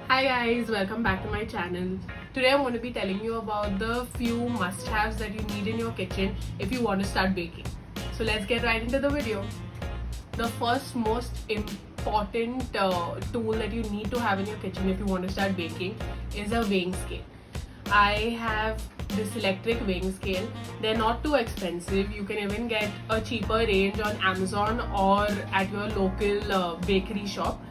Hi guys, welcome back to my channel. Today I'm going to be telling you about the few must-haves that you need in your kitchen if you want to start baking. So let's get right into the video. The first most important tool that you need to have in your kitchen if you want to start baking is a weighing scale. I have this electric weighing scale. They're not too expensive. You can even get a cheaper range on Amazon or at your local bakery shop.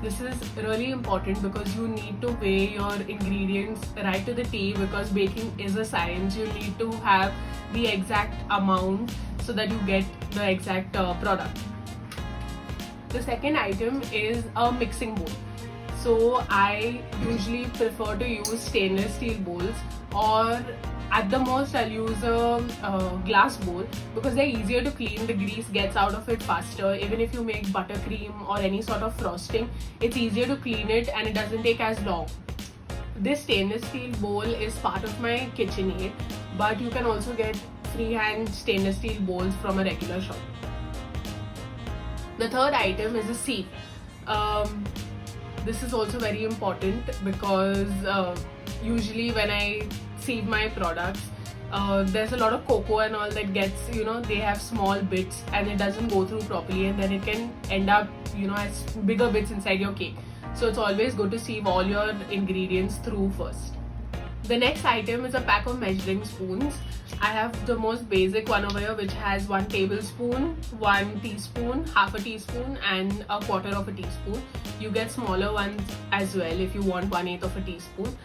This is really important because you need to weigh your ingredients right to the T, because baking is a science. You need to have the exact amount so that you get the exact product. The second item is a mixing bowl. So I usually prefer to use stainless steel bowls, or at the most I'll use a glass bowl because they're easier to clean. The grease gets out of it faster. Even if you make buttercream or any sort of frosting, it's easier to clean it and it doesn't take as long. This stainless steel bowl is part of my KitchenAid, but you can also get freehand stainless steel bowls from a regular shop. The third item is a sieve. This is also very important because usually when I sieve my products, there's a lot of cocoa and all that gets, they have small bits and it doesn't go through properly, and then it can end up, as bigger bits inside your cake. So it's always good to sieve all your ingredients through first. The next item is a pack of measuring spoons. I have the most basic one over here, which has 1 tablespoon, 1 teaspoon, half a teaspoon and a quarter of a teaspoon. You get smaller ones as well if you want 1/8 of a teaspoon.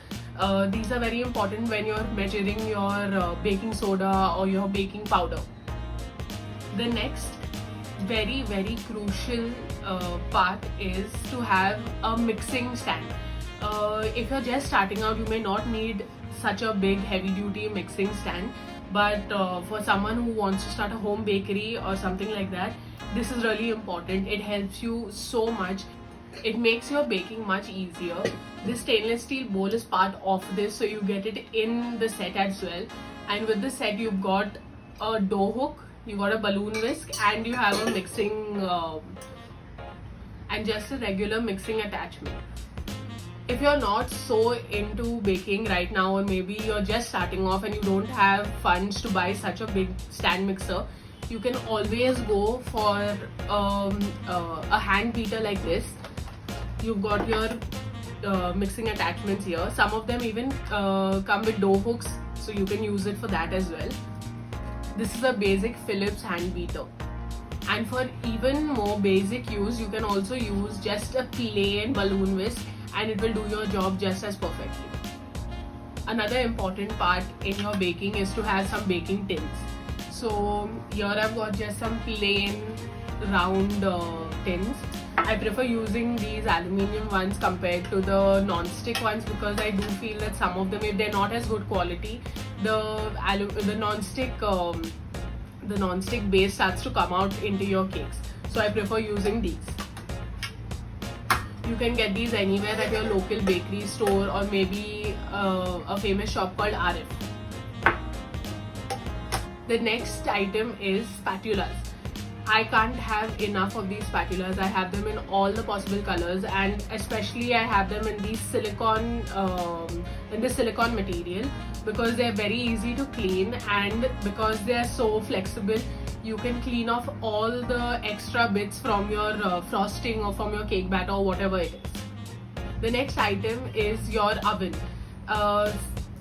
These are very important when you're measuring your baking soda or your baking powder. The next very crucial part is to have a mixing stand. If you're just starting out, you may not need such a big heavy duty mixing stand, but for someone who wants to start a home bakery or something like that, this is really important. It helps you so much. It makes your baking much easier. This stainless steel bowl is part of this, so you get it in the set as well. And with the set, you've got a dough hook, you got a balloon whisk, and you have a mixing and just a regular mixing attachment. If you're not so into baking right now, or maybe you're just starting off and you don't have funds to buy such a big stand mixer, you can always go for a hand beater like this. You've got your mixing attachments here. Some of them even come with dough hooks, so you can use it for that as well. This is a basic Phillips hand beater. And for even more basic use, you can also use just a plain balloon whisk and it will do your job just as perfectly. Another important part in your baking is to have some baking tins. So here I've got just some plain round tins. I prefer using these aluminium ones compared to the non-stick ones because I do feel that some of them, if they're not as good quality, the non-stick base starts to come out into your cakes. So I prefer using these. You can get these anywhere at your local bakery store or maybe a famous shop called RF. The next item is spatulas. I can't have enough of these spatulas. I have them in all the possible colors, and especially I have them in these silicone material because they're very easy to clean, and because they're so flexible, you can clean off all the extra bits from your frosting or from your cake batter or whatever it is. The next item is your oven.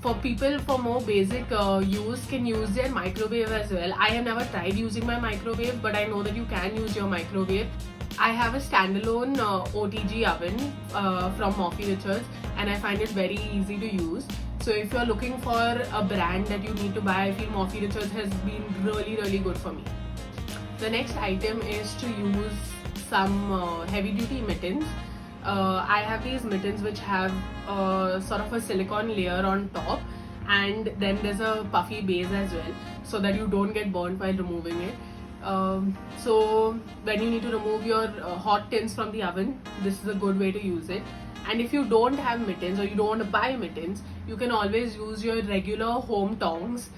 For people for more basic use, can use their microwave as well. I have never tried using my microwave, but I know that you can use your microwave. I have a standalone OTG oven from Morphy Richards, and I find it very easy to use. So if you're looking for a brand that you need to buy, I feel Morphy Richards has been really good for me. The next item is to use some heavy duty mittens. I have these mittens which have sort of a silicone layer on top, and then there's a puffy base as well, so that you don't get burnt while removing it. So when you need to remove your hot tins from the oven, this is a good way to use it. And if you don't have mittens or you don't want to buy mittens, you can always use your regular home tongs.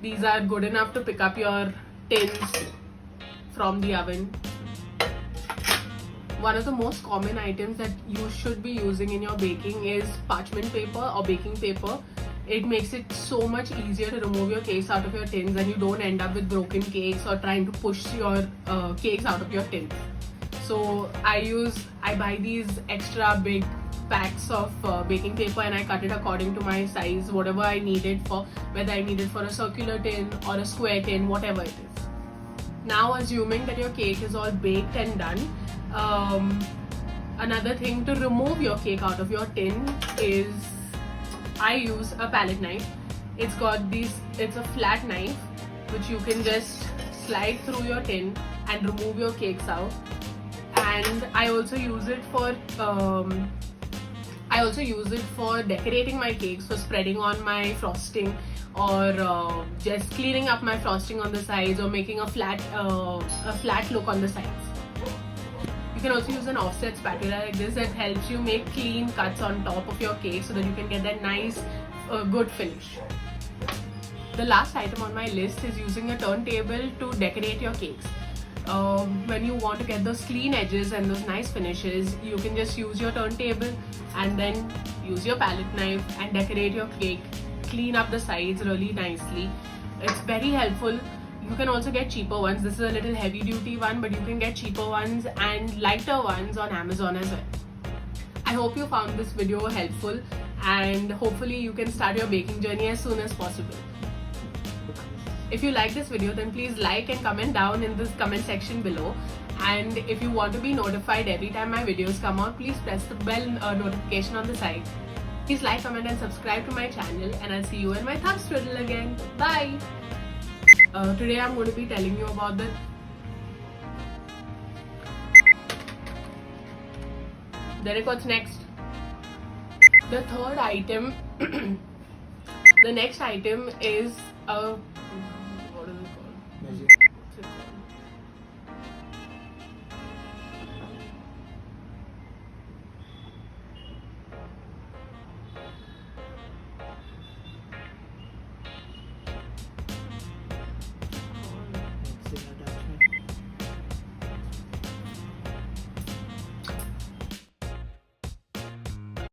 These are good enough to pick up your tins from the oven. one of the most common items that you should be using in your baking is parchment paper or baking paper. It makes it so much easier to remove your cakes out of your tins, and you don't end up with broken cakes or trying to push your cakes out of your tins. So I buy these extra big packs of baking paper, and I cut it according to my size, whatever I need it for, whether I need it for a circular tin or a square tin, whatever it is. Now, assuming that your cake is all baked and done, another thing to remove your cake out of your tin is I use a palette knife. It's a flat knife which you can just slide through your tin and remove your cakes out. And I also use it for decorating my cakes, for spreading on my frosting, or just cleaning up my frosting on the sides, or making a flat look on the sides. You can also use an offset spatula like this that helps you make clean cuts on top of your cake so that you can get that nice, good finish. The last item on my list is using a turntable to decorate your cakes. When you want to get those clean edges and those nice finishes, you can just use your turntable and then use your palette knife and decorate your cake, clean up the sides really nicely. It's very helpful. You can also get cheaper ones. This is a little heavy duty one, but you can get cheaper ones and lighter ones on Amazon as well. I hope you found this video helpful, and hopefully you can start your baking journey as soon as possible. If you like this video, then please like and comment down in this comment section below. And if you want to be notified every time my videos come out, please press the bell notification on the side. Please like, comment and subscribe to my channel, and I'll see you in my thumbs twiddle again. Bye! Today I'm going to be telling you about Derek, what's next? The third item, the next item is a